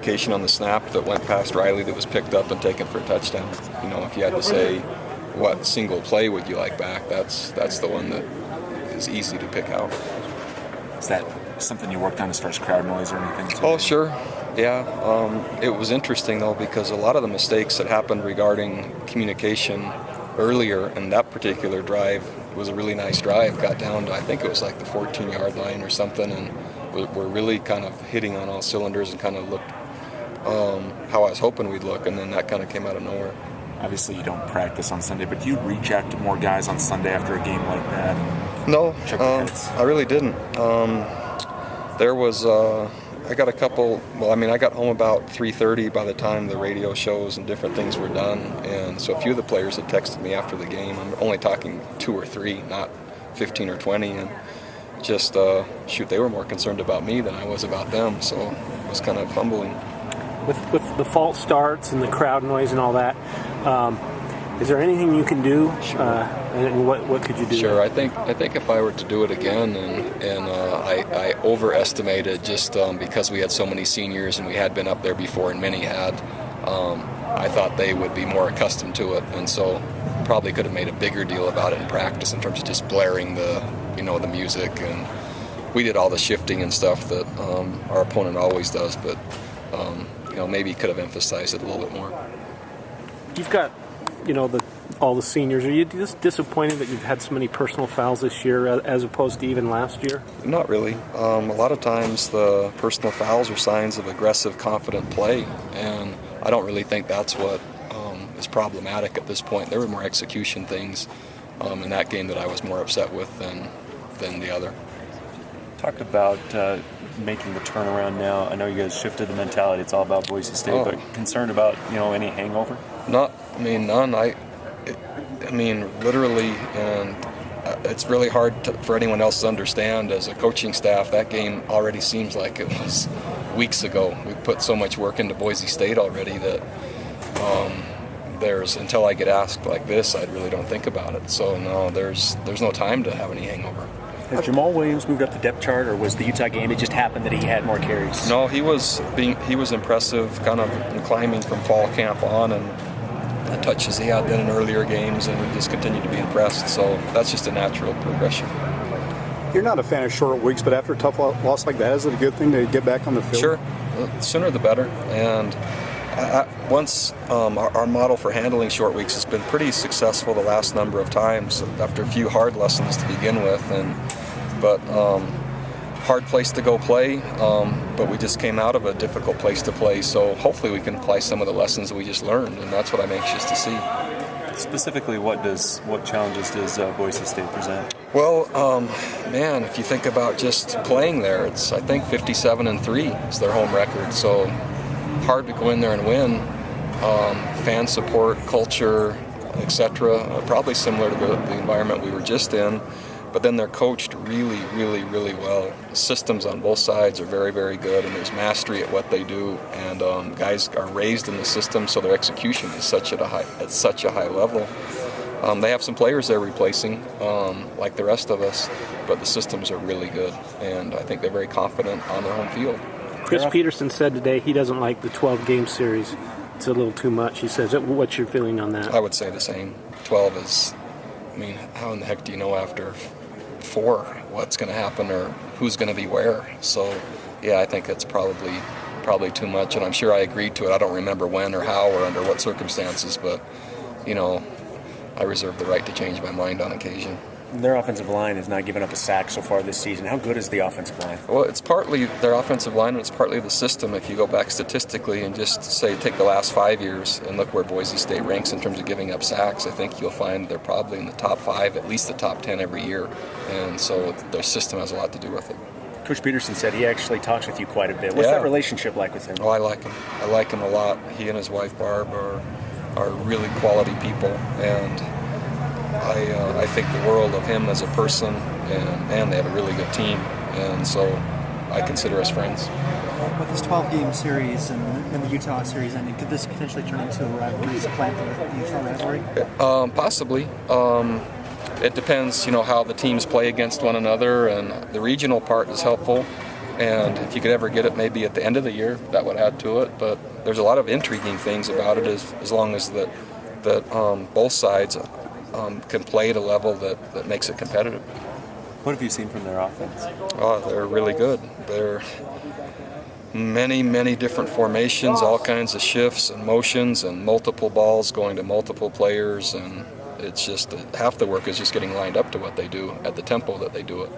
Occasion on the snap that went past Riley that was picked up and taken for a touchdown. You know, if you had to say what single play would you like back, that's the one that is easy to pick out. Is that something you worked on as far as crowd noise or anything? Oh, sure. Yeah. It was interesting, though, because a lot of the mistakes that happened regarding communication earlier in that particular drive was a really nice drive. Got down to, I think it was like the 14-yard line or something, and we're really kind of hitting on all cylinders and kind of looked how I was hoping we'd look, and then that kind of came out of nowhere. Obviously, you don't practice on Sunday, but do you reach out to more guys on Sunday after a game like that? No, I really didn't. There was, I got a couple, well, I mean, I got home about 3:30 by the time the radio shows and different things were done, and so a few of the players had texted me after the game. I'm only talking 2 or 3, not 15 or 20, and just, they were more concerned about me than I was about them, so it was kind of humbling. With the false starts and the crowd noise and all that, is there anything you can do? Sure. And what could you do? Sure. I think if I were to do it again, and I overestimated just because we had so many seniors and we had been up there before and many had, I thought they would be more accustomed to it, and so probably could have made a bigger deal about it in practice in terms of just blaring the music, and we did all the shifting and stuff that our opponent always does, but maybe could have emphasized it a little bit more. You've got, all the seniors. Are you just disappointed that you've had so many personal fouls this year as opposed to even last year? Not really. A lot of times the personal fouls are signs of aggressive, confident play, and I don't really think that's what is problematic at this point. There were more execution things in that game that I was more upset with than the other. Talked about making the turnaround now. I know you guys shifted the mentality. It's all about Boise State, but concerned about any hangover? None. I mean, literally, and it's really hard for anyone else to understand. As a coaching staff, that game already seems like it was weeks ago. We've put so much work into Boise State already that until I get asked like this, I really don't think about it. So no, there's no time to have any hangover. Has Jamal Williams moved up the depth chart, or was the Utah game, it just happened that he had more carries? No, he was impressive, kind of climbing from fall camp on, and the touches he had then in earlier games, and we just continued to be impressed. So that's just a natural progression. You're not a fan of short weeks, but after a tough loss like that, is it a good thing to get back on the field? Sure, the sooner the better. And once our model for handling short weeks has been pretty successful the last number of times after a few hard lessons to begin with, but hard place to go play, but we just came out of a difficult place to play, so hopefully we can apply some of the lessons that we just learned, and that's what I'm anxious to see. Specifically, what challenges does Boise State present? Well, if you think about just playing there, it's I think 57-3 is their home record, so hard to go in there and win. Fan support, culture, etc., probably similar to the environment we were just in. But then they're coached really, really, really well. The systems on both sides are very, very good, and there's mastery at what they do. And guys are raised in the system, so their execution is at such a high level. They have some players they're replacing, like the rest of us, but the systems are really good, and I think they're very confident on their home field. Chris Peterson said today he doesn't like the 12-game series. It's a little too much, he says. What's your feeling on that? I would say the same. 12 is, how in the heck do you know after 4 what's going to happen or who's going to be where? So, yeah, I think it's probably too much, and I'm sure I agreed to it. I don't remember when or how or under what circumstances, but, I reserve the right to change my mind on occasion. Their offensive line has not given up a sack so far this season. How good is the offensive line? Well, it's partly their offensive line, and it's partly the system. If you go back statistically and just take the last 5 years and look where Boise State ranks in terms of giving up sacks, I think you'll find they're probably in the top 5, at least the top 10 every year. And so their system has a lot to do with it. Coach Peterson said he actually talks with you quite a bit. What's that relationship like with him? Oh, I like him. I like him a lot. He and his wife Barb are really quality people, and I think the world of him as a person, and they have a really good team, and so I consider us friends. With this 12-game series and the Utah series ending, could this potentially turn into a rivalry, supplant the Utah rivalry? Possibly. It depends, how the teams play against one another, and the regional part is helpful. And if you could ever get it maybe at the end of the year, that would add to it. But there's a lot of intriguing things about it as long as that both sides can play at a level that makes it competitive. What have you seen from their offense? Oh, they're really good. They're many different formations, all kinds of shifts and motions and multiple balls going to multiple players, and it's just half the work is just getting lined up to what they do at the tempo that they do it.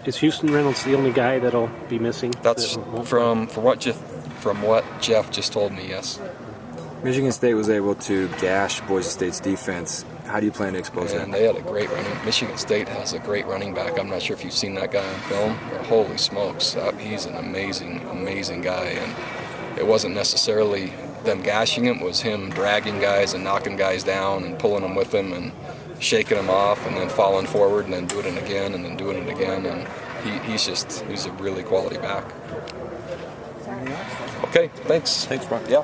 Is Houston Reynolds the only guy that'll be missing? That's from what Jeff just told me, yes. Michigan State was able to gash Boise State's defense. How do you plan to expose that? They had a great running. Michigan State has a great running back. I'm not sure if you've seen that guy on film, but holy smokes, he's an amazing guy. And it wasn't necessarily them gashing him; it was him dragging guys and knocking guys down and pulling them with him and shaking them off and then falling forward and then doing it again and then doing it again. And he's a really quality back. Okay, thanks. Thanks, Brock. Yeah.